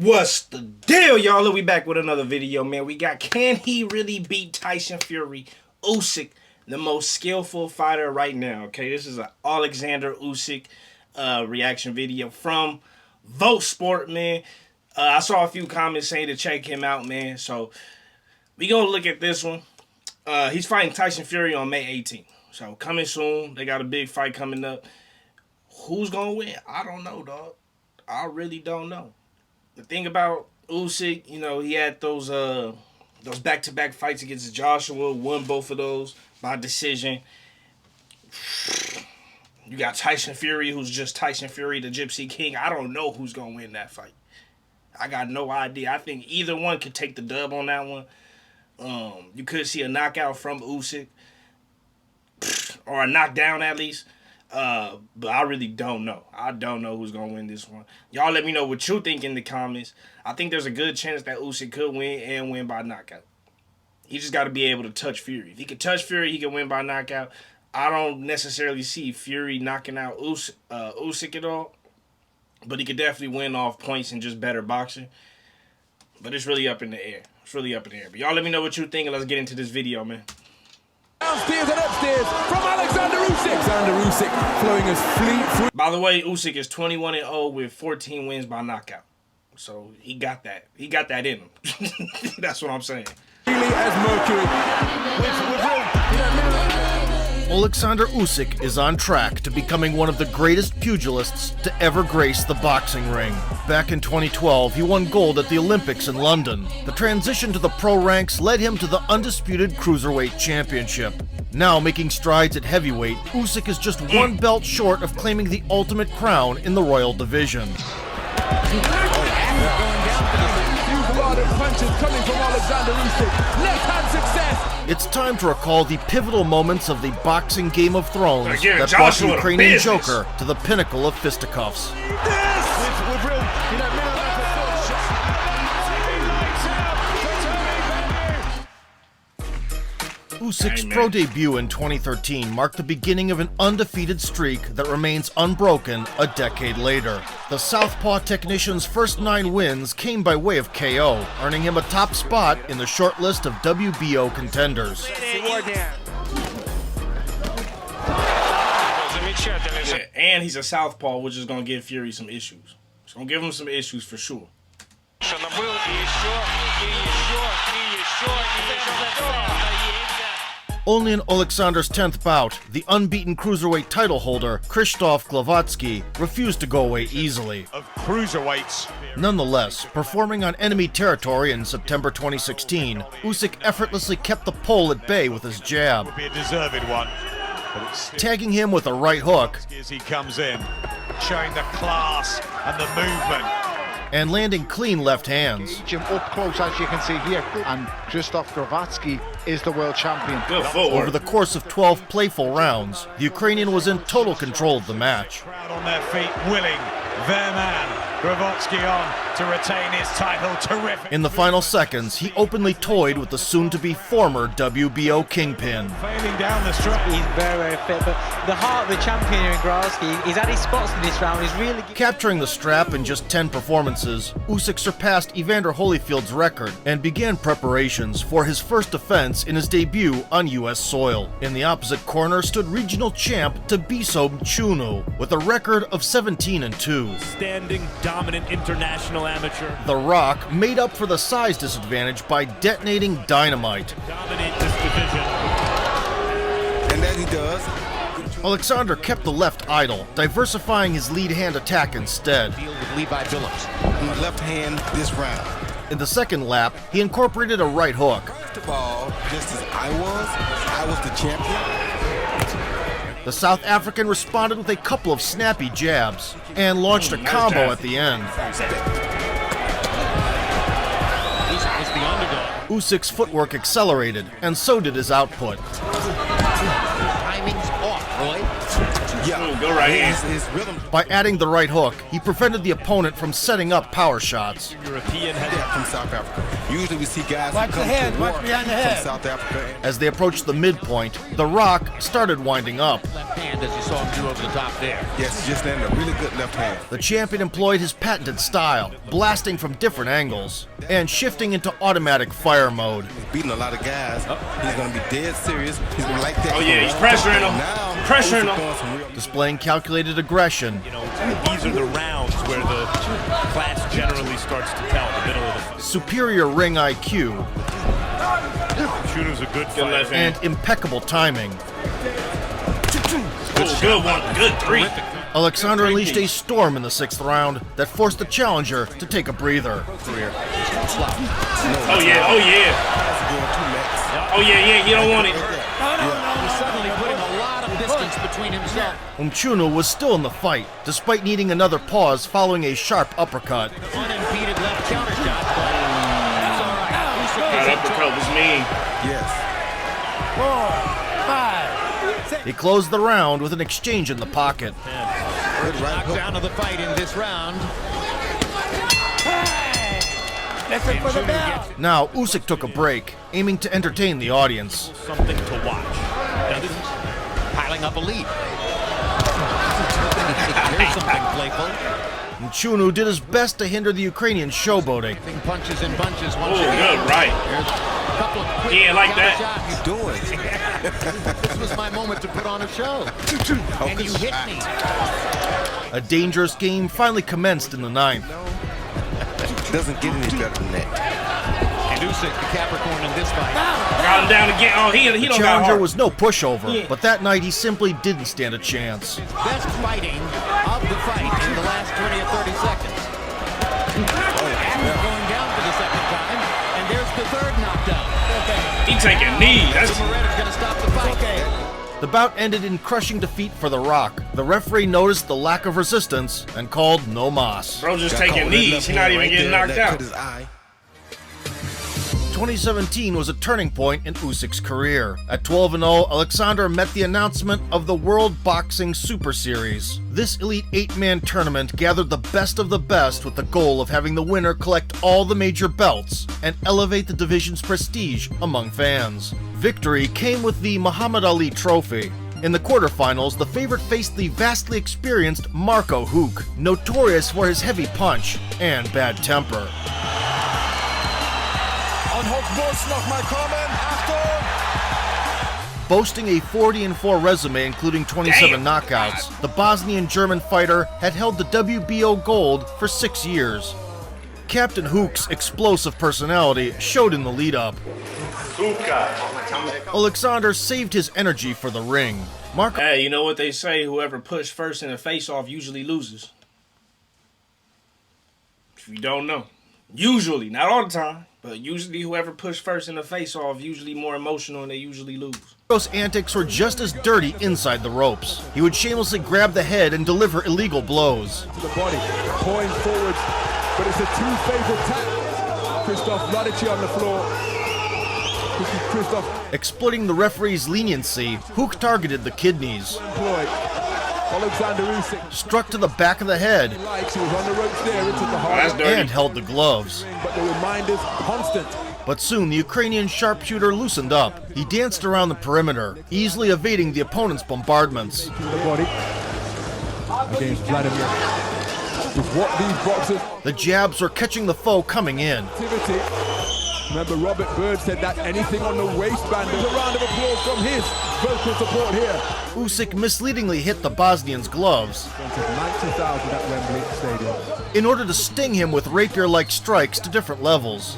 What's the deal, y'all? We back with another video, man. We got, can he really beat Tyson Fury? Usyk, the most skillful fighter right now, okay? This is an Oleksandr Usyk reaction video from Vote Sport, man. I saw a few comments saying to check him out, man. So we gonna look at this one. He's fighting Tyson Fury on May 18th. So coming soon. They got a big fight coming up. Who's gonna win? I don't know, dog. I really don't know. The thing about Usyk, you know, he had those back-to-back fights against Joshua, won both of those by decision. You got Tyson Fury, who's just Tyson Fury, the Gypsy King. I don't know who's going to win that fight. I got no idea. I think either one could take the dub on that one. You could see a knockout from Usyk, or a knockdown at least. But I really don't know. I don't know who's going to win this one. Y'all let me know what you think in the comments. I think there's a good chance that Usyk could win and win by knockout. He just got to be able to touch Fury. If he can touch Fury, he can win by knockout. I don't necessarily see Fury knocking out Usyk at all. But he could definitely win off points and just better boxing. But it's really up in the air. It's really up in the air. But y'all let me know what you think and let's get into this video, man. Downstairs and upstairs from Oleksandr Usyk. Oleksandr Usyk flowing as fleet. By the way, Usyk is 21-0 with 14 wins by knockout. So he got that. He got that in him. That's what I'm saying. Really as Mercury. Oleksandr Usyk is on track to becoming one of the greatest pugilists to ever grace the boxing ring. Back in 2012, he won gold at the Olympics in London. The transition to the pro ranks led him to the undisputed Cruiserweight Championship. Now making strides at heavyweight, Usyk is just one belt short of claiming the ultimate crown in the Royal Division. Punches coming from Oleksandr Usyk. Left-hand success. It's time to recall the pivotal moments of the boxing Game of Thrones that brought Joshua the Ukrainian business. Joker to the pinnacle of fisticuffs. Usyk's pro debut in 2013 marked the beginning of an undefeated streak that remains unbroken a decade later. The Southpaw technician's first 9 wins came by way of KO, earning him a top spot in the short list of WBO contenders. Yeah, and he's a southpaw, which is going to give Fury some issues. It's going to give him some issues for sure. Only in Oleksandr's 10th bout, the unbeaten cruiserweight title holder, Krzysztof Glowatsky, refused to go away easily. Of cruiserweights. Nonetheless, performing on enemy territory in September 2016, Usyk effortlessly kept the pole at bay with his jab, Would be a deserved one. But it's tagging him with a right hook as he comes in, showing the class and the movement. and landing clean left hands. Him up close, as you can see here, and Krzysztof Glowatsky is the world champion. Good footwork. Over the course of 12 playful rounds, the Ukrainian was in total control of the match. Crowd on their feet, willing their man Glowatsky on to retain his title. Terrific. In the final seconds, he openly toyed with the soon-to-be former WBO kingpin. Failing down the strike. He's very, very fit, but the heart of the champion here in Grasky, he's had his spots in this round. He's really Capturing the strap in just 10 performances, Usyk surpassed Evander Holyfield's record and began preparations for his first defense in his debut on U.S. soil. In the opposite corner stood regional champ Tabiso Mchunu with a record of 17-2. Standing, dominant international amateur. The Rock made up for the size disadvantage by detonating dynamite. Dominate this division. And that he does. Oleksandr kept the left idle, diversifying his lead hand attack instead. Deal with Levi Phillips. Left hand this round. In the second lap, he incorporated a right hook. The ball, just as I was the champion. The South African responded with a couple of snappy jabs and launched a combo at the end. Usyk's footwork accelerated, and so did his output. Timing's off, Roy. Yeah, Go right in. his rhythm. By adding the right hook, he prevented the opponent from setting up power shots. European From South Africa. Usually we see guys who come to war from South Africa. As they approached the midpoint, The Rock started winding up. Left hand as you saw him do over the top there. Yes, just landed a really good left hand. The champion employed his patented style, blasting from different angles and shifting into automatic fire mode. He's beating a lot of guys. He's going to be dead serious. He's going to like that. Oh yeah, he's pressuring him. Pressuring him. Displaying calculated aggression. You know, these are the rounds where the class generally starts to tell, the middle of the fight. Superior ring IQ. Shooter's a good fighter. And impeccable timing. Good one. Good three. Oleksandr unleashed a storm in the 6th round that forced the challenger to take a breather. Oh yeah, oh yeah. Oh yeah, you don't want it. He's suddenly putting a lot of distance between himself. Umchunu was still in the fight, despite needing another pause following a sharp uppercut. Unimpeded left counter shot, but that's all right. That uppercut was mean. Yes. He closed the round with an exchange in the pocket. Good right hook. Knockdown of the fight in this round. Now, Usyk took a break, aiming to entertain the audience. Something to watch. Now this is Piling up a lead. Here's something playful. Umchunu did his best to hinder the Ukrainian showboating. Punches and bunches. Oh, good right. He ain't like that. He's doing. This was my moment to put on a show. And you hit me. A dangerous game finally commenced in the 9th. Doesn't get any better than that. And Usyk, the Capricorn in this fight. Got him down again. Oh, he The don't got challenger hard. was no pushover, Yeah. but that night he simply didn't stand a chance. Best fighting of the fight in the last 20 or 30 seconds. After going down for the second time, and there's the third knockdown. He taking knees. That's Moretta's gonna stop the fight. The bout ended in crushing defeat for The Rock. The referee noticed the lack of resistance and called no mas. bro just Got taking caught with that knees. left He's not hand even right getting there. knocked That out. cut his eye. 2017 was a turning point in Usyk's career. At 12-0, Oleksandr met the announcement of the World Boxing Super Series. This elite 8-man tournament gathered the best of the best with the goal of having the winner collect all the major belts and elevate the division's prestige among fans. Victory came with the Muhammad Ali Trophy. In the quarterfinals, the favorite faced the vastly experienced Marco Huck, notorious for his heavy punch and bad temper. Boasting a 40-4 resume including 27 knockouts, the Bosnian-German fighter had held the WBO gold for 6 years. Captain Huck's explosive personality showed in the lead-up. Oleksandr saved his energy for the ring. Marco Hey, you know what they say? Whoever pushed first in a face-off usually loses. If you don't know. Usually, not all the time, but usually whoever pushed first in a face-off usually more emotional and they usually lose. Marco's antics were just as dirty inside the ropes. He would shamelessly grab the head and deliver illegal blows. The body, point forwards, but it's a two-fatal tap. Christoph Radici on the floor. Christoph Exploiting the referee's leniency, Huck targeted the kidneys. employed. Oleksandr Usyk Struck to the back of the head likes, he was on the ropes there into the That's heart, dirty. and held the gloves. but the reminder's constant. But soon the Ukrainian sharpshooter loosened up. He danced around the perimeter, easily evading the opponent's bombardments. The body against Vladimir. With what these boxers The jabs were catching the foe coming in. activity. Remember, Robert Bird said that anything on the waistband. There's a round of applause from his vocal support here. Usyk misleadingly hit the Bosnian's gloves In front of 90,000 at Wembley Stadium. in order to sting him with rapier-like strikes to different levels.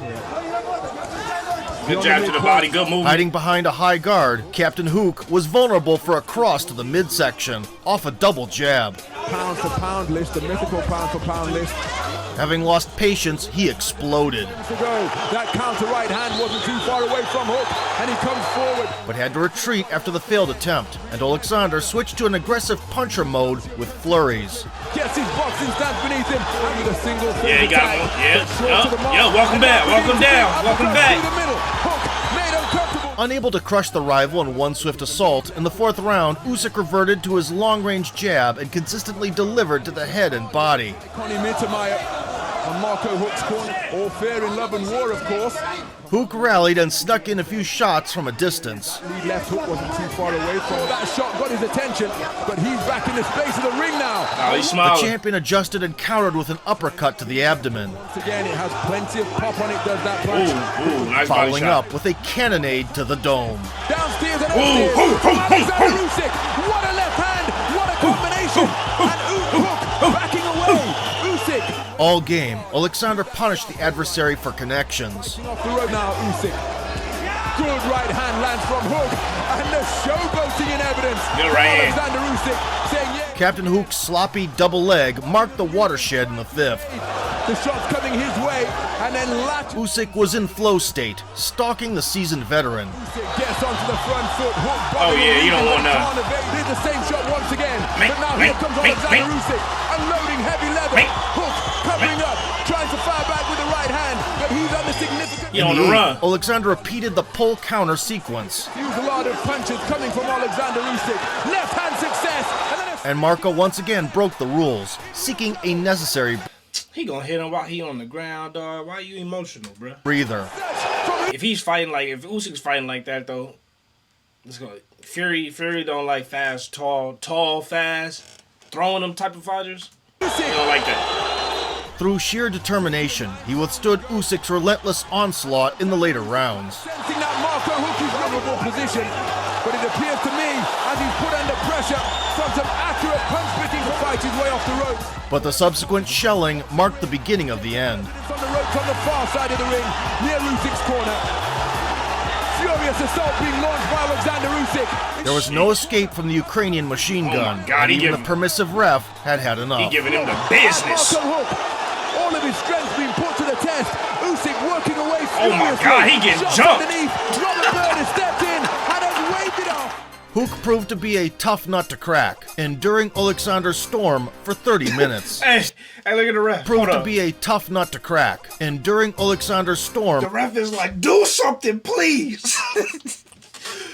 Good jab to the body. Good movement. Hiding behind a high guard, Captain Huck was vulnerable for a cross to the midsection, off a double jab. Pound for pound list, the mythical pound for pound list. Having lost patience, he exploded, To go, that counter right hand wasn't too far away from Huck, and he comes forward. but had to retreat after the failed attempt, and Oleksandr switched to an aggressive puncher mode with flurries. Gets his boxing stance beneath him, and with a single Yeah, he finger got tag, one. Yeah. but short to the mark. Yeah, welcome back. And Welcome now down. Usyk Welcome uppercut back. through the middle. Huck made uncomfortable. Unable to crush the rival in one swift assault, in the 4th round, Usyk reverted to his long-range jab and consistently delivered to the head and body. Connie Mittermeier on Marco Hook's corner. All fair in love and war, of course. Hook rallied and snuck in a few shots from a distance. Lead left hook wasn't too far away from that shot, got his attention, but he's back in the space of the ring now. Oh, he's The smiling. champion adjusted and countered with an uppercut to the abdomen, Once again, it has plenty of pop on it, does that punch. Ooh, nice body following shot. up with a cannonade to the dome. Downstairs and upstairs. Oleksandr Usyk, what a left hand, what a combination. And Hook backing away. Usyk All game, Oleksandr punished the adversary for connections. off the road now, Usyk. Good right hand lands from Hook, and the showboating in evidence. Good right hand. Oleksandr Usyk saying yeah. Captain Hook's sloppy double leg marked the watershed in the fifth. The shot's coming his way, and then latch. Usyk was in flow state, stalking the seasoned veteran. Usyk gets onto the front foot. Hook Oh, yeah, you don't want that. Did the same shot once again, Mate, but now mate, here comes mate, Oleksandr mate. Usyk, unloading heavy leather. Mate. Hook covering up, trying to fire back with the right hand, but he's under significant. He on the run. Oleksandr repeated the pull counter sequence, Huge lot of punches coming from Oleksandr Usyk. Left hand success, and then and Marco once again broke the rules, seeking a necessary He gonna hit him while he on the ground, dog. Why you emotional, bro? breather. If he's fighting like, if Usyk's fighting like that though, let's go. Fury don't like fast, tall, fast, throwing them type of fighters. He don't like that. Through sheer determination, he withstood Usyk's relentless onslaught in the later rounds. sensing that Marco Hook is vulnerable position, but it appears to me as he's put under pressure from some accurate punch picking to fight his way off the ropes. But the subsequent shelling marked the beginning of the end. It's on the ropes on the far side of the ring, near Usyk's corner. Furious assault being launched by Oleksandr Usyk. There was no escape from the Ukrainian machine Oh my gun, God, and he even the giving- permissive ref had He enough. giving him the business. Marco Hook, all of his strength being put to the test. Usyk working away Oh my furiously. God, he getting Shots jumped. underneath. Robert Byrd has stepped in and has waved it off. Hook proved to be a tough nut to crack, enduring Oleksandr's storm for 30 minutes. Hey, look at the ref. Proved Hold to up. be a tough nut to crack, enduring Oleksandr's The storm ref is like, do something, please.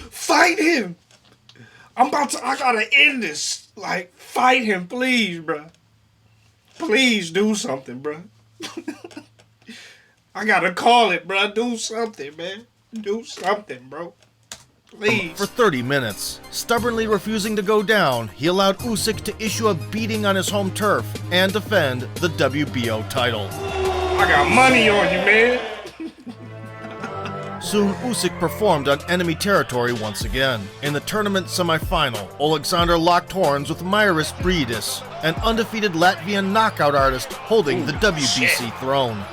Fight him. I gotta end this. Like, fight him, please, bro. Please do something, bro. I gotta call it, bro. Do something, man. Do something, bro. Please. for 30 minutes. Stubbornly refusing to go down, he allowed Usyk to issue a beating on his home turf and defend the WBO title. I got money on you, man. Soon, Usyk performed on enemy territory once again. In the tournament semifinal, Oleksandr locked horns with Mairis Briedis, an undefeated Latvian knockout artist holding the WBC throne.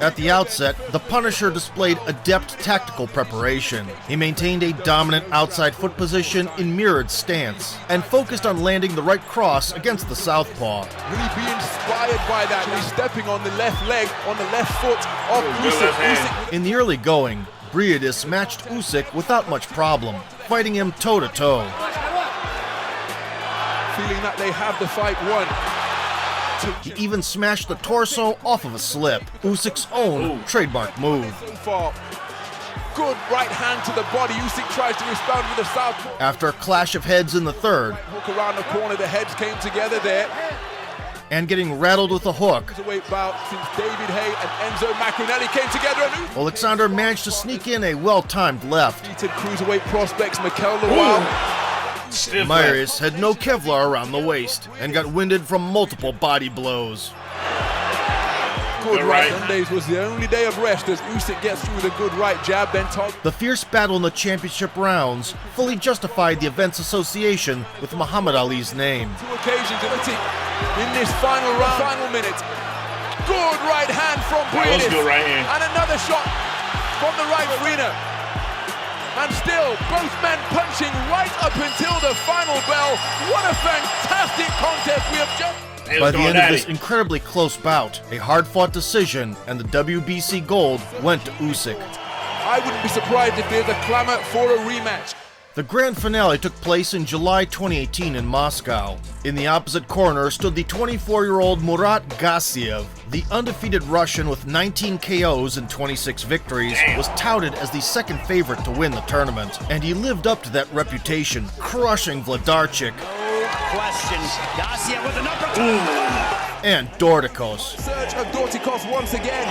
At the outset, the Punisher displayed adept tactical preparation. He maintained a dominant outside foot position in mirrored stance, and focused on landing the right cross against the southpaw. Really be inspired by that. He's stepping on the left leg, on the left foot of Good Usyk. left hand. In the early going, Briedis matched Usyk without much problem, fighting him toe-to-toe. Feeling that they have the fight won. He even smashed the torso off of a slip, Usyk's own trademark move. So far, good right hand to the body. Usyk tries to respond with a southpaw. After a clash of heads in the third, Hook around the corner, the heads came together there. and getting rattled with a hook, The weight bout since David Hay and Enzo Macronelli came together, and Oleksandr managed to sneak in a well-timed left. defeated cruiserweight prospects Mikel Lawal. Stiff left. Mairis had no Kevlar around the waist and got winded from multiple body blows. Good Good right. right. Sundays was the only day of rest as Usyk gets through with a good right jab, then target. The fierce battle in the championship rounds fully justified the event's association with Muhammad Ali's name. Two occasions in this final round, final minute. Good right hand from That was Briedis. good right hand. And another shot from the right arena. And still, both men punching right up until the final bell. What a fantastic contest we have just... They By was the going end of at this it. incredibly close bout, a hard-fought decision and the WBC gold went to Usyk. I wouldn't be surprised if there's a clamor for a rematch. The grand finale took place in July 2018 in Moscow. In the opposite corner stood the 24-year-old Murat Gassiev. The undefeated Russian with 19 KOs and 26 victories was touted as the second favorite to win the tournament, and he lived up to that reputation, crushing Vladarchik. No questions. Garcia with an uppercut. and Dorticos. Surge of Dorticos once again.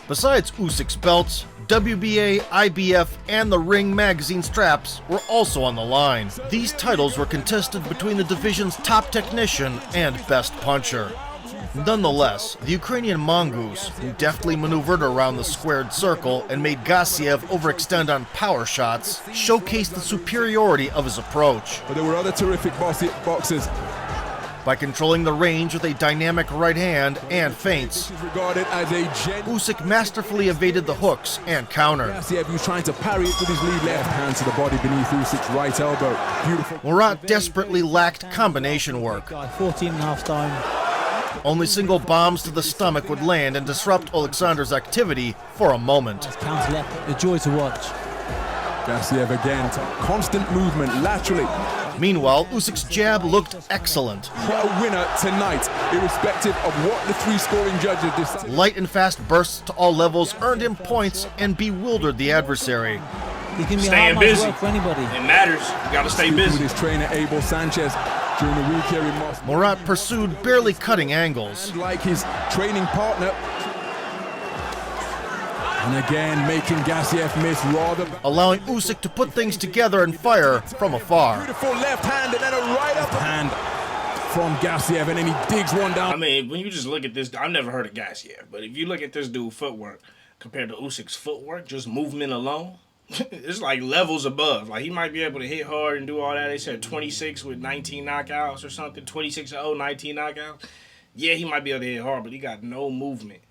Besides Usyk's belts, WBA, IBF, and the Ring magazine straps were also on the line. These titles were contested between the division's top technician and best puncher. Nonetheless, the Ukrainian mongoose, who deftly maneuvered around the squared circle and made Gassiev overextend on power shots, showcased the superiority of his approach. But there were other terrific boxers. By controlling the range with a dynamic right hand and feints, Regarded as a Usyk masterfully evaded the hooks and countered. Gassiev was trying to parry it with his lead left hand to the body beneath Usyk's right elbow. Beautiful. Murat desperately lacked combination work. 14.5 time. Only single bombs to the stomach would land and disrupt Oleksandr's activity for a moment. Counter left, a joy to watch. Gassiev again, constant movement laterally. Meanwhile, Usyk's jab looked excellent. What a winner tonight, irrespective of what the three scoring judges decide. Light and fast bursts to all levels earned him points and bewildered the adversary. He can be Staying hard busy. work for anybody. It matters. You gotta stay With busy. his trainer Abel Sanchez during the week here in Moscow. Murat pursued, barely cutting angles. And like his training partner. And again, making Gassiev miss rather. Allowing Usyk to put things together and fire from afar. Beautiful left hand and then a right up hand from Gassiev, and then he digs one I down. mean, when you just look at this, I've never heard of Gassiev, but if you look at this dude's footwork compared to Usyk's footwork, just movement alone, it's like levels above. Like, he might be able to hit hard and do all that. They said 26 with 19 knockouts or something, 26-0, 19 knockouts. Yeah, he might be able to hit hard, but he got no movement.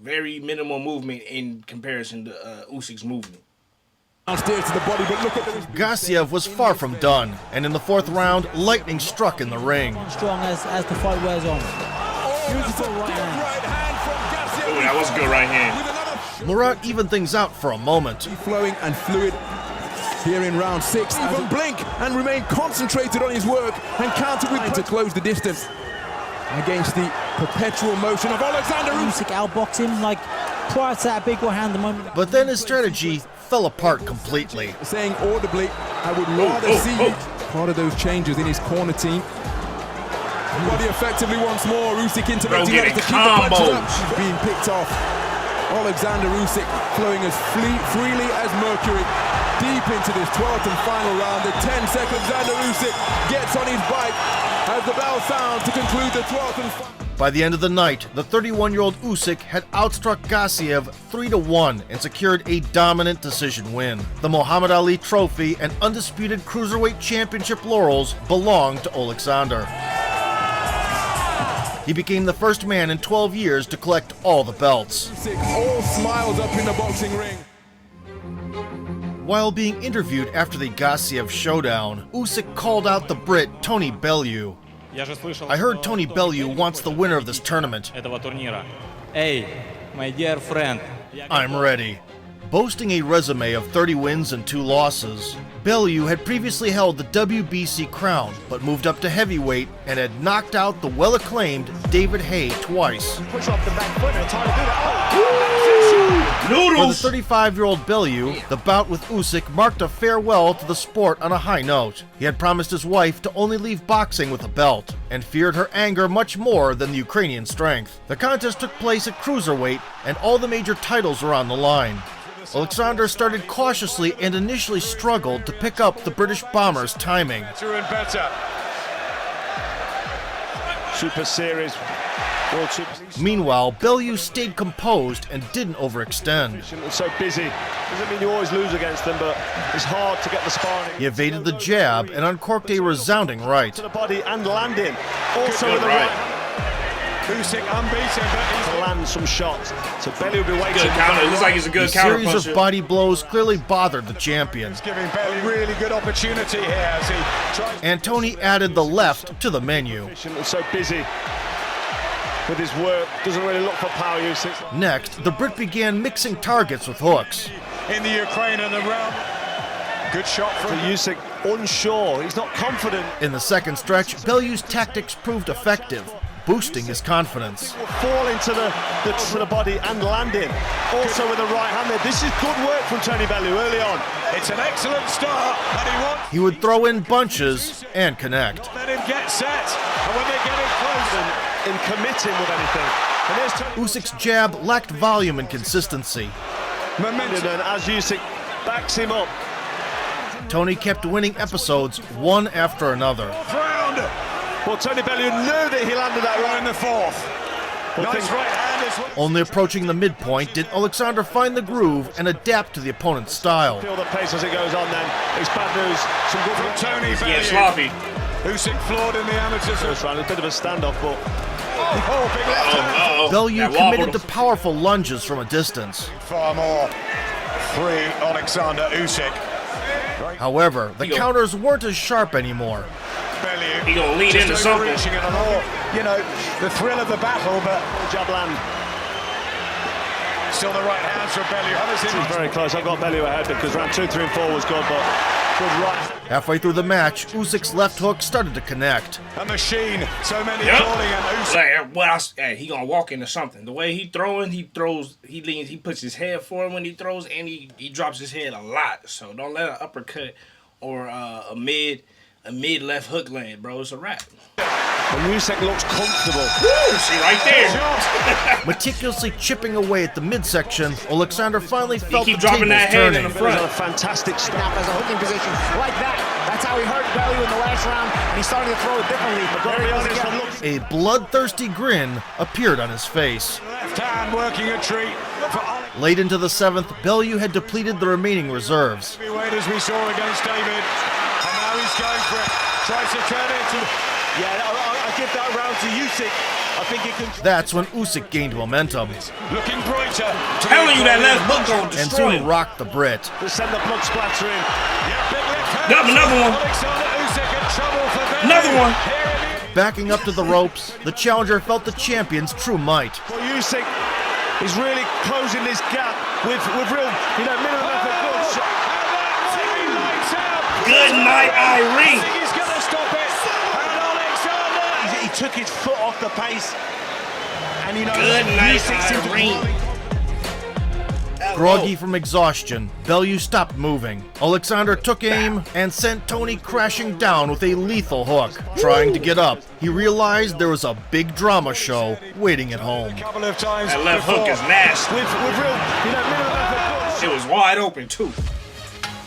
Very minimal movement in comparison to Usyk's movement. Downstairs to the body, but look at the Gassiev was far from done, and in the fourth round, lightning struck in the ring. Strong as the fight wears on. Beautiful right hand. right hand from Gassiev. Oh, that was a good right hand. Murat evened things out for a moment. Flowing and fluid here in round 6. Even blink and remain concentrated on his work and counter with to close the distance against the perpetual motion of Oleksandr Usyk. Usyk outboxed him like prior to that big right hand the moment. But then his strategy fell apart completely. Saying audibly, I would rather see you. Part of those changes in his corner team. Body effectively once more. Usyk interrupting getting to keep the punches up. combos. Being picked off. Oleksandr Usyk flowing as freely as mercury. Deep into this 12th and final round. The 10 seconds, Xander Usyk gets on his bike as the bell sounds to conclude the 12th and final. By the end of the night, the 31-year-old Usyk had outstruck Gassiev 3-1 and secured a dominant decision win. The Muhammad Ali Trophy and undisputed Cruiserweight Championship laurels belonged to Oleksandr. He became the first man in 12 years to collect all the belts. Usyk all smiles up in the boxing ring. While being interviewed after the Gassiev showdown, Usyk called out the Brit Tony Bellew. I heard Tony Bellew wants the winner of this tournament. Hey, my dear friend. I'm ready. Boasting a resume of 30 wins and 2 losses, Bellew had previously held the WBC crown, but moved up to heavyweight and had knocked out the well-acclaimed David Haye twice. Push off the back foot and it's hard to do that. Noodles! For the 35-year-old Bellew, the bout with Usyk marked a farewell to the sport on a high note. He had promised his wife to only leave boxing with a belt, and feared her anger much more than the Ukrainian strength. The contest took place at cruiserweight, and all the major titles were on the line. Oleksandr started cautiously and initially struggled to pick up the British bomber's timing. Better and better. Super Series, World Super Series. Meanwhile, Bellew stayed composed and didn't overextend. So busy. Doesn't mean you always lose against them, but it's hard to get the sparring. He evaded the jab and uncorked a resounding right. To the body and landing. Also Good with the right. right. Usyk unbeaten, but to land some shots. So Bellew will be waiting. Good counter. It looks like it's a good A counter series puncher. of body blows clearly bothered the champion. He's giving Bellew really good opportunity here as he tries. And Tony added the left to the menu. And so busy with his work. Doesn't really look for power usage. Next, the Brit began mixing targets with hooks. In the Ukraine and the realm. Good shot from Usyk. Unsure. He's not confident. In the second stretch, Bellew's tactics proved effective. boosting his confidence. Fall into the body and land in. Also with the right hand there. This is good work from Tony Bellew early on. It's an excellent start, and he wants. He would throw in bunches and connect. Let him get set, and when they get in close, in committing with anything. And there's Tony. Usyk's jab lacked volume and consistency. Momentum, and as Usyk backs him up. Tony kept winning episodes one after another. round. Well, Tony Bellew knew that he landed that right in the fourth. Nice right hand as well. Only approaching the midpoint did Oleksandr find the groove and adapt to the opponent's style. Feel the pace as it goes on then. It's bad news. Some good From Tony Bellew. Yeah, sloppy. Usyk floored in the amateurs. First round, a bit of a standoff, but Big left hand. Bellew committed to powerful lunges from a distance. Far more. Free Oleksandr Usyk. However, the counters weren't as sharp anymore. Bellew. He gonna lead into something. You know, the thrill of the battle, but jab land. still the right hands from Bellew. This is very close. I've got Bellew ahead because round 2, 3, and 4 was good, but good right. Halfway through the match, Usyk's left hook started to connect. a machine. So many calling and Usyk. Like, well, he gonna walk into something. The way he throws, he leans, he puts his head forward when he throws, and he drops his head a lot. So don't let an uppercut or a mid left hook land, bro. It's a wrap. And Usyk looks comfortable. Woo, see right there. Meticulously chipping away at the midsection, Oleksandr finally felt keep the dropping tables that hand turning. in the front. A fantastic Snap as a hooking position like that. That's how he hurt Bellew in the last round, and he started to throw it differently. But Very honest, A bloodthirsty grin appeared on his face. Left hand working a treat for Oleksandr. Late into the seventh, Bellew had depleted the remaining reserves. Heavyweight as we saw against David. And now he's going for it. Tries to turn it to. Yeah, I give that round to Usyk. I think he can. That's when Usyk gained momentum Looking brighter. Telling you that left hook gonna and destroy soon him. rocked the Brit. To send the blood splattering. Yeah, big left hand. Another one. Oleksandr Usyk in trouble for Bellew. Another one. Backing up to the ropes, the challenger felt the champion's true might. Well, Usyk is really closing this gap with real, minimum effort. Good night, Irene. He's going to stop it. And Oleksandr. He took his foot off the pace. And Good night, Usyk Irene. Groggy from exhaustion, Bellew stopped moving. Oleksandr took aim and sent Tony crashing down with a lethal hook. Trying to get up, he realized there was a big drama show waiting at home. A couple of times That left hook is nasty. with real, minimum effort. It was wide open too.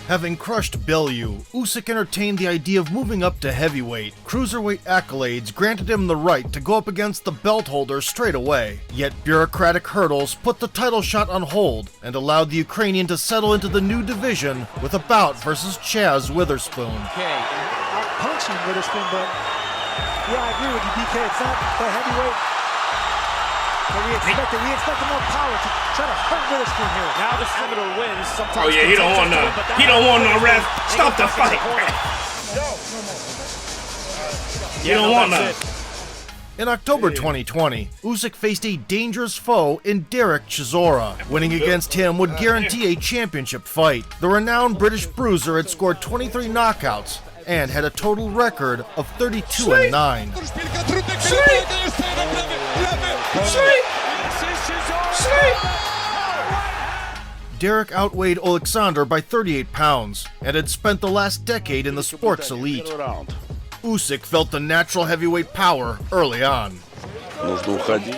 Having crushed Bellew, Usyk entertained the idea of moving up to heavyweight. Cruiserweight accolades granted him the right to go up against the belt holder straight away. Yet bureaucratic hurdles put the title shot on hold and allowed the Ukrainian to settle into the new division with a bout versus Chaz Witherspoon. Okay, punching Witherspoon, but yeah, I agree with you, DK. It's not the heavyweight that we expected more power to try to hurt Witherspoon here. Now the Senator wins. Sometimes Oh yeah, he don't want none. He don't want no ref. Stop the fight. He don't want none. In October 2020, Usyk faced a dangerous foe in Derek Chisora. Winning against him would guarantee a championship fight. The renowned British bruiser had scored 23 knockouts and had a total record of 32-9. Derek outweighed Oleksandr by 38 pounds and had spent the last decade in the sports elite. Usyk felt the natural heavyweight power early on. Нужно уходить.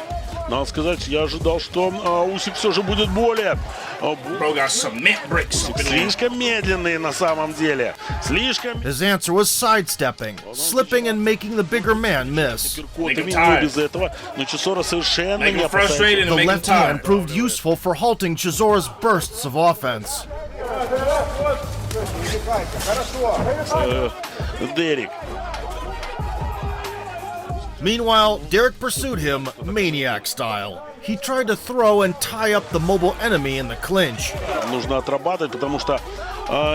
Надо сказать, я ожидал, что Усик все же будет более Bro got cement bricks. слишком медленный на самом деле. Слишком. His answer was sidestepping, slipping and making the bigger man miss. Без этого, но Чесора совершенно не frustrated The and make him left hand tired. proved useful for halting Chisora's bursts of offense. Дерек. Meanwhile, Derek pursued him maniac style. He tried to throw and tie up the mobile enemy in the clinch. Нужно отрабатывать, потому что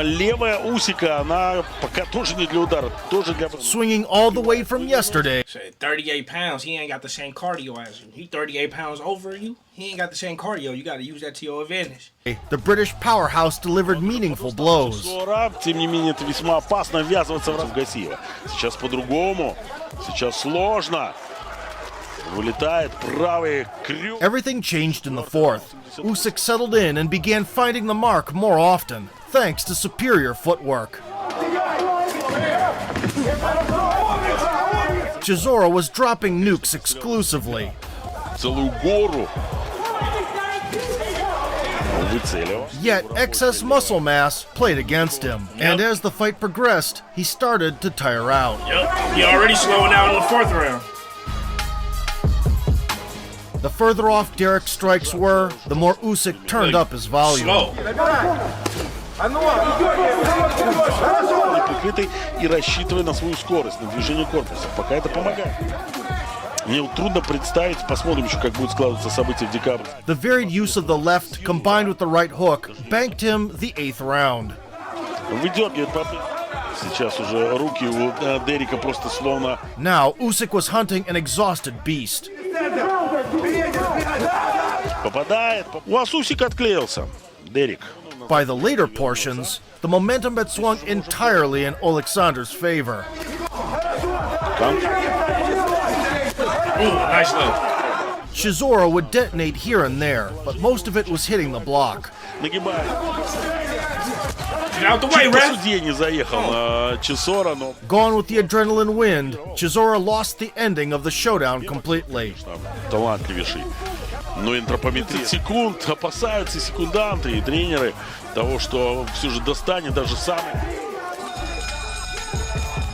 левая Усика, она пока тоже не для удара, тоже для... Swinging all the way from yesterday. 38 pounds, he ain't got the same cardio as you. He 38 pounds over you, he ain't got the same cardio. You got to use that to your advantage. The British powerhouse delivered meaningful blows. Тем не менее, это весьма опасно ввязываться в Гасиева. Сейчас по-другому, сейчас сложно. Вылетает правый крюк. Everything changed in the fourth. Usyk settled in and began finding the mark more often, thanks to superior footwork. Chisora was dropping nukes exclusively. Целую гору. Yet excess muscle mass played against him, and as the fight progressed, he started to tire out. Yep, he already slowing out in the fourth round. The further off Derek's strikes were, the more Usyk turned up his volume. Slow. Прикрытый и рассчитывая на свою скорость, на движение корпуса. Пока это помогает. Мне трудно представить, посмотрим еще, как будут складываться события в декабре. The varied use of the left combined with the right hook banked him the 8th round. Выдергивает попытку. Сейчас уже руки у Дерека просто словно... Now Usyk was hunting an exhausted beast. Попадает. У вас Усик отклеился. Дерек. By the later portions, the momentum had swung entirely in Oleksandr's favor. Ooh, nice low. Chisora would detonate here and there, but most of it was hitting the block. Нагибает. Get out the way, По ref. судье не заехал Чисора, но... Gone with the adrenaline wind, Chisora lost the ending of the showdown completely. Талантливейший. Но энтропометрия секунд, опасаются секунданты и тренеры того, что все же достанет даже самый.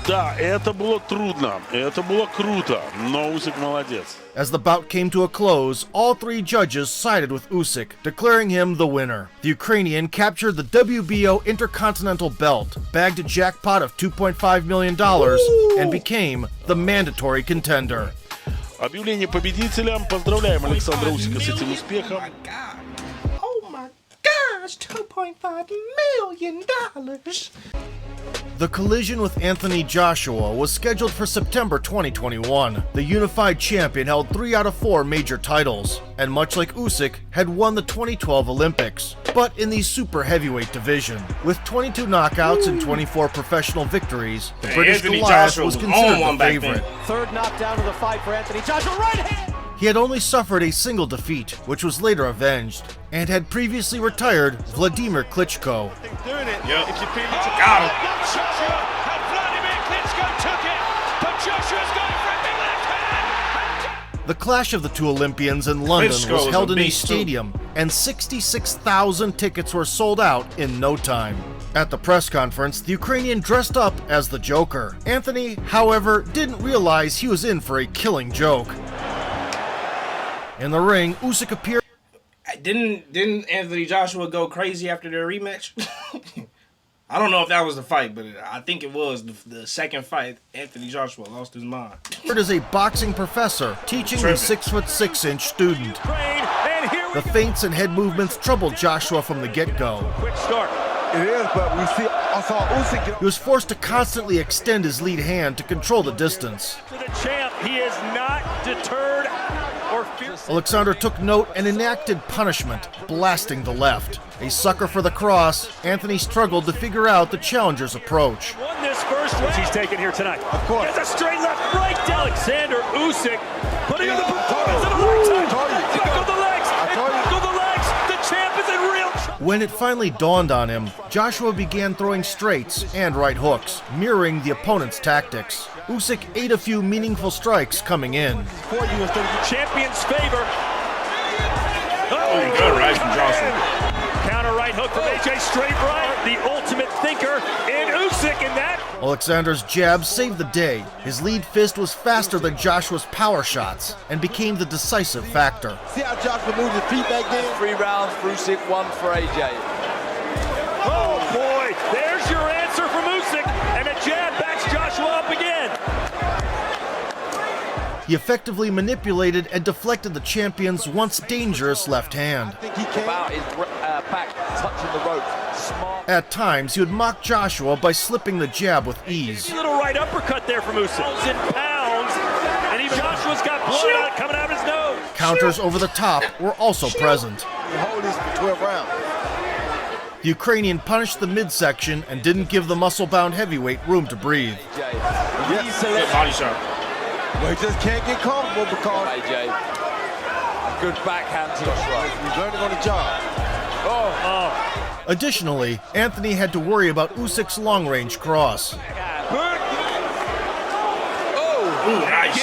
Да, это было трудно, это было круто, но Усик молодец. As the bout came to a close, all three judges sided with Usyk, declaring him the winner. The Ukrainian captured the WBO Intercontinental belt, bagged a jackpot of $2.5 million, and became the mandatory contender. Объявление победителя. Поздравляем Александра Усика с этим успехом. Oh my gosh, $2.5 million. The collision with Anthony Joshua was scheduled for September 2021. The unified champion held 3 out of 4 major titles, and much like Usyk, had won the 2012 Olympics, but in the super heavyweight division. With 22 knockouts and 24 professional victories, the British Anthony Goliath Joshua was was considered on one the back favorite. then. Third knockdown of the fight for Anthony Joshua, right hand! He had only suffered a single defeat, which was later avenged, and had previously retired Vladimir Klitschko. Doing it. Yep. If you feel Got him. Joshua and Vladimir Klitschko took it, but Joshua's going for a big left hand. The clash of the two Olympians in London Klitschko was was held a in a beast, too. stadium, and 66,000 tickets were sold out in no time. At the press conference, the Ukrainian dressed up as the Joker. Anthony, however, didn't realize he was in for a killing joke. In the ring, Usyk appeared. Didn't Anthony Joshua go crazy after their rematch? I don't know if that was the fight, but I think it was the second fight. Anthony Joshua lost his mind. As a boxing professor teaching the 6'6" student. The feints and head movements troubled Joshua from the get-go. Quick start. It is, but we see also Usyk. He was forced to constantly extend his lead hand to control the distance. To the champ, he is not deterred or fearful. Oleksandr took note and enacted punishment, blasting the left. A sucker for the cross, Anthony struggled to figure out the challenger's approach. Won this first round. He's taken here tonight. Of course. It's a straight left right to Oleksandr Usyk. Putting in the performance at the right time. Back on the legs. And back on the legs. The champ is in real trouble. When it finally dawned on him, Joshua began throwing straights and right hooks, mirroring the opponent's tactics. Usyk ate a few meaningful strikes coming in. Champion's favor. Oh, good right from Joshua. Counter right hook from AJ, straight right. The ultimate thinker in Usyk, and that. Alexander's jab saved the day. His lead fist was faster than Joshua's power shots and became the decisive factor. See how Joshua moved his feet back there? 3 rounds for Usyk, 1 for AJ. Oh boy, there's your answer from Usyk, and a jab backs Joshua up again. He effectively manipulated and deflected the champion's once dangerous left hand. About his back touching the ropes. Smart. At times, he would mock Joshua by slipping the jab with ease. A little right uppercut there from Usyk. Pounds, and even Joshua's got blood coming out of his nose. Counters over the top were also present. Hold this for 12 rounds. The Ukrainian punished the midsection and didn't give the muscle-bound heavyweight room to breathe. Good body shot. Well, he just can't get comfortable because... AJ. A good backhand to Joshua. He's learning on the job. Additionally, Anthony had to worry about Usyk's long-range cross. Ooh, nice.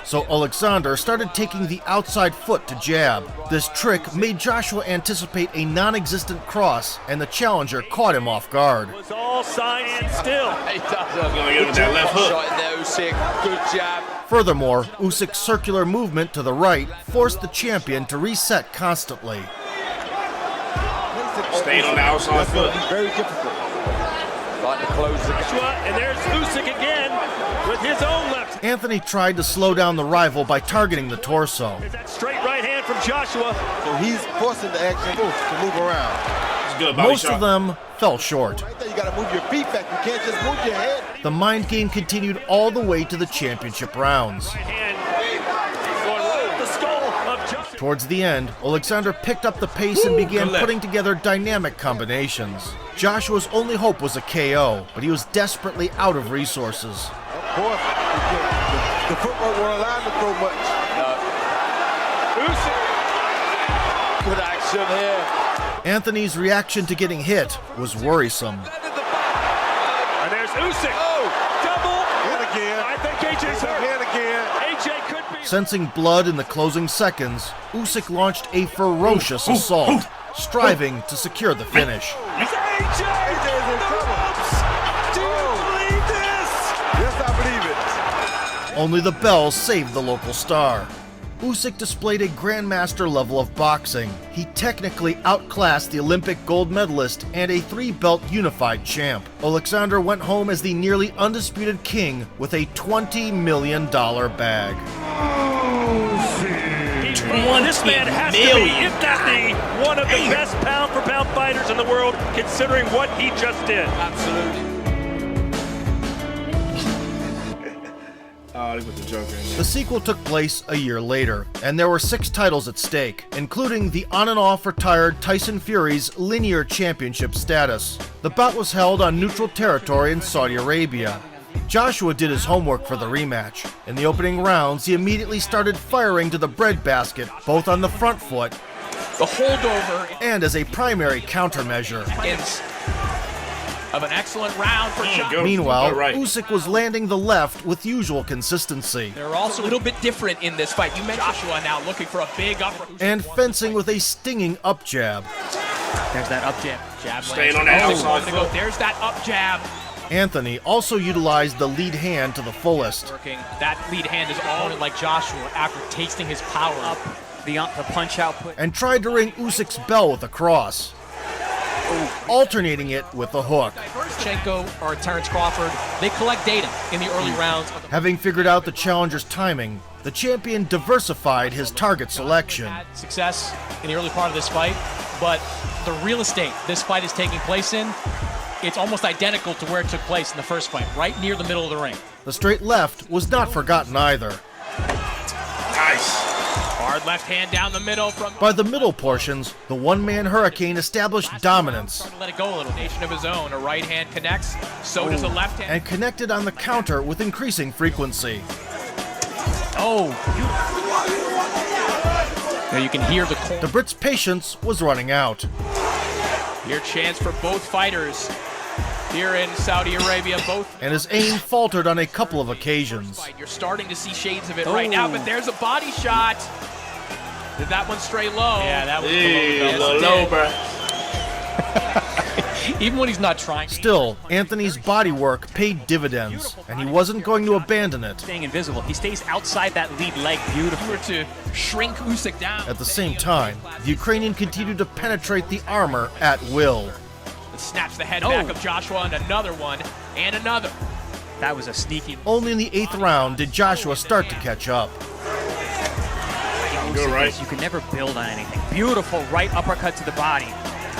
So Oleksandr started taking the outside foot to jab. This trick made Joshua anticipate a non-existent cross, and the challenger caught him off guard. It's all science still. He does Gonna get with that left hook. shot in there, Usyk. Good jab. Furthermore, Usyk's circular movement to the right forced the champion to reset constantly. Stayed on the outside foot. Very difficult. Like to close the Joshua, and there's Usyk again with his own left. Anthony tried to slow down the rival by targeting the torso. There's that straight right hand from Joshua. So he's forcing the action to move around. It's good body Most shot. of them fell short. Right there, you got to move your feet back. You can't just move your head. The mind game continued all the way to the championship rounds. Right hand going right at the skull of Joshua. Towards the end, Oleksandr picked up the pace and began putting together dynamic combinations. Joshua's only hope was a KO, but he was desperately out of resources. Of course, the footwork won't allow him to throw much. Usyk. good action here. Anthony's reaction to getting hit was worrisome. And there's Usyk. Double. Hit again. I think AJ's hurt. Hit again. AJ could be. Sensing blood in the closing seconds, Usyk launched a ferocious assault, striving to secure the finish. It's AJ. AJ is in trouble. Do you believe this? Yes, I believe it. Only the bell saved the local star. Usyk displayed a grandmaster level of boxing. He technically outclassed the Olympic gold medalist and a 3-belt unified champ. Oleksandr went home as the nearly undisputed king with a $20 million bag. This man has to be, if not the one of the best pound-for-pound fighters in the world, considering what he just did. Absolutely. Oh, they put the Joker in there. The sequel took place a year later, and there were 6 titles at stake, including the on-and-off retired Tyson Fury's linear championship status. The bout was held on neutral territory in Saudi Arabia. Joshua did his homework for the rematch. In the opening rounds, he immediately started firing to the breadbasket, both on the front foot The holdover and as a primary countermeasure. of an excellent round for Joshua. Meanwhile, Usyk was landing the left with usual consistency They're also a little bit different in this fight. You mentioned Joshua now looking for a big upper. and fencing with a stinging up jab. There's that up jab. Jab Staying on that outside foot. There's that up jab. Anthony also utilized the lead hand to the fullest. Working. That lead hand is all like Joshua after tasting his power. Up the punch output. And tried to ring Usyk's bell with a cross, alternating it with a hook. Schenko or Terrence Crawford, they collect data in the early rounds. Having figured out the challenger's timing, the champion diversified his target selection. Success in the early part of this fight, but the real estate this fight is taking place in, it's almost identical to where it took place in the first fight, right near the middle of the ring. The straight left was not forgotten either. Nice. Hard left hand down the middle from... By the middle portions, the one-man hurricane established dominance Let it go a little. Nation of his own. A right hand connects, so does a left hand. and connected on the counter with increasing frequency. Now you can hear the corner. The Brit's patience was running out. Your chance for both fighters here in Saudi Arabia. Both. And his aim faltered on a couple of occasions. You're starting to see shades of it right now, but there's a body shot. Did that one stray low? Yeah, that was Low, low, bro. Even when he's not trying. Still, Anthony's body work paid dividends, and he wasn't going to abandon it. Staying invisible. He stays outside that lead leg beautifully. To shrink Usyk down. At the same time, the Ukrainian continued to penetrate the armor at will. Snaps the head back of Joshua, and another one, and another. That was a sneaky. Only in the 8th round did Joshua start to catch up. Good right. You can never build on anything. Beautiful right uppercut to the body.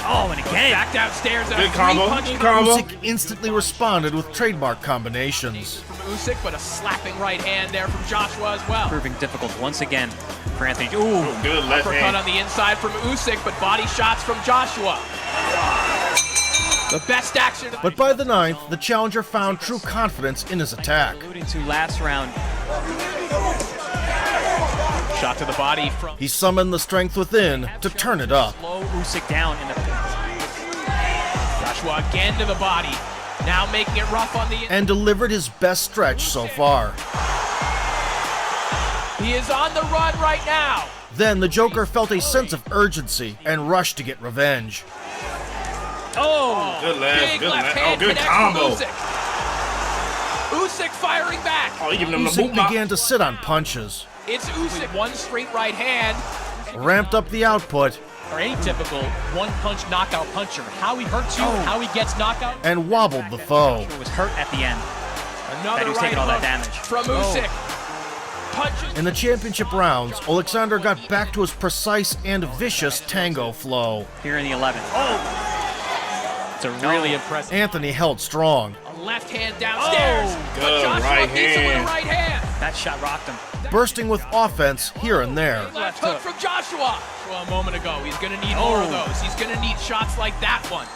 Oh, and again. Back downstairs. Good combo. Good combo. Usyk instantly responded with trademark combinations. From Usyk, but a slapping right hand there from Joshua as well. Proving difficult once again for Anthony. Ooh, good left uppercut hand. on the inside from Usyk, but body shots from Joshua. The best action. But by the 9th, the challenger found true confidence in his attack. Alluding to last round. Shot to the body from. He summoned the strength within to turn it up. Slow Usyk down in the. Joshua again to the body. Now making it rough on the. And delivered his best stretch so far. He is on the run right now. Then the Joker felt a sense of urgency and rushed to get revenge. Oh, good left, good left. Oh, good combo. Usyk firing back. Oh, he giving him the Usyk boot began to sit on punches. It's Usyk, one straight right hand. Ramped up the output. Or any typical one-punch knockout puncher. How he hurts you, how he gets knockout. And wobbled the foe. Was hurt at the end. Another right taking all that damage from Usyk. Punches. In the championship rounds, Oleksandr got back to his precise and vicious tango flow. Here in the 11th. Oh! It's a really impressive. Anthony held strong. A left hand downstairs. Good right hand. Right hand. That shot rocked him. Bursting with offense here and there. Left hook from Joshua. Well, a moment ago, he's going to need more of those. He's going to need shots like that one.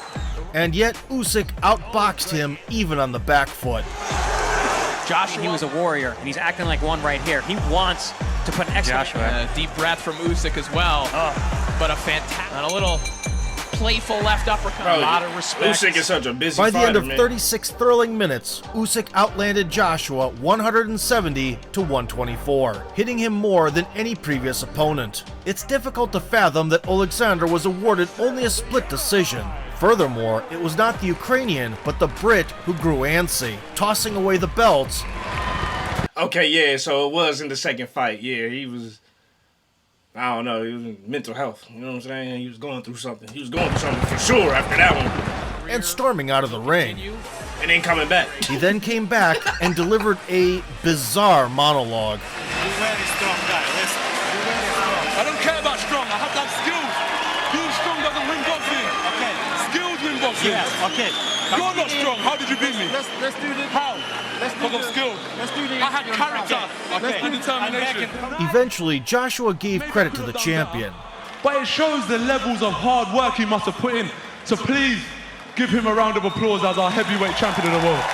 And yet Usyk outboxed him even on the back foot. Joshua, he was a warrior, and he's acting like one right here. He wants to put an extra deep breath from Usyk as well. But a fantastic, and a little playful left uppercut. Bro, a lot of respect. Usyk is such a busy By the fighter, end of man. 36 thrilling minutes, Usyk outlanded Joshua 170 to 124, hitting him more than any previous opponent. It's difficult to fathom that Oleksandr was awarded only a split decision. Furthermore, it was not the Ukrainian, but the Brit who grew antsy, tossing away the belts. Okay, yeah, so it was in the second fight. Yeah, he was, I don't know, he was in mental health. You know what I'm saying? He was going through something. He was going through something for sure after that one. And storming out of the ring. And then coming back. He then came back and delivered a bizarre monologue. You're very strong guy, listen. I don't care about strong, I have that skills. Being strong doesn't win boxing. Okay. Skills win boxing. Yes, okay. You're not strong, how did you beat me? Let's do this. How? Because of skills. Let's do this. I had character, okay, and determination. Eventually, Joshua gave credit to the champion. But it shows the levels of hard work he must have put in. So please give him a round of applause as our heavyweight champion of the world.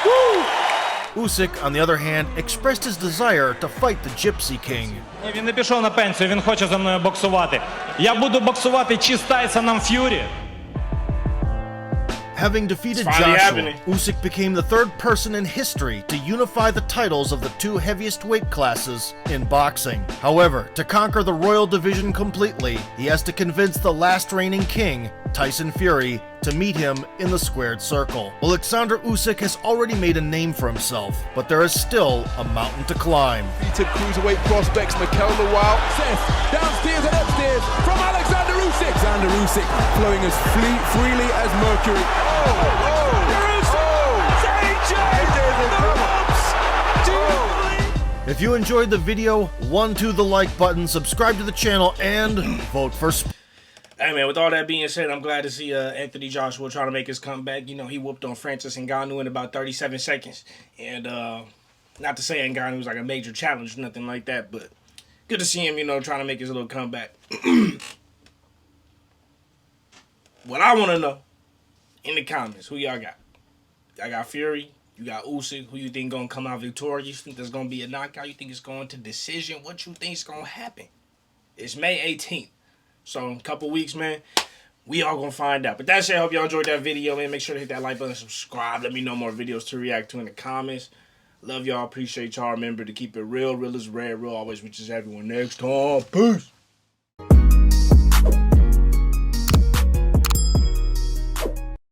Woo! Usyk, on the other hand, expressed his desire to fight the Gypsy King. Він не пішов на пенсію, він хоче зі мною боксувати. Я буду боксувати чи з Тайсоном Ф'юрі. Having defeated Joshua, Usyk became the third person in history to unify the titles of the two heaviest weight classes in boxing. However, to conquer the royal division completely, he has to convince the last reigning king, Tyson Fury, to meet him in the squared circle. Oleksandr Usyk has already made a name for himself, but there is still a mountain to climb. To cruiserweight prospects, Mikel Lawal, Seth, downstairs and upstairs from Oleksandr Usyk. Oleksandr Usyk flowing as freely as mercury. If you enjoyed the video, to the like button, subscribe to the channel, and vote for Hey man, with all that being said, I'm glad to see Anthony Joshua trying to make his comeback. You know, he whooped on Francis Ngannou in about 37 seconds. And not to say Ngannou was like a major challenge, nothing like that, but good to see him, you know, trying to make his little comeback. What I want to know in the comments, who y'all got? Y'all got Fury? You got Usyk? Who you think gonna come out victorious? You think there's gonna be a knockout? You think it's going to decision? What you think's gonna happen? It's May 18th. So in a couple weeks, man, we all gonna find out. But that's it. I hope y'all enjoyed that video, man. Make sure to hit that like button, subscribe. Let me know more videos to react to in the comments. Love y'all. Appreciate y'all. Remember to keep it real. Real is rare. Real always reaches everyone. Next time. Peace.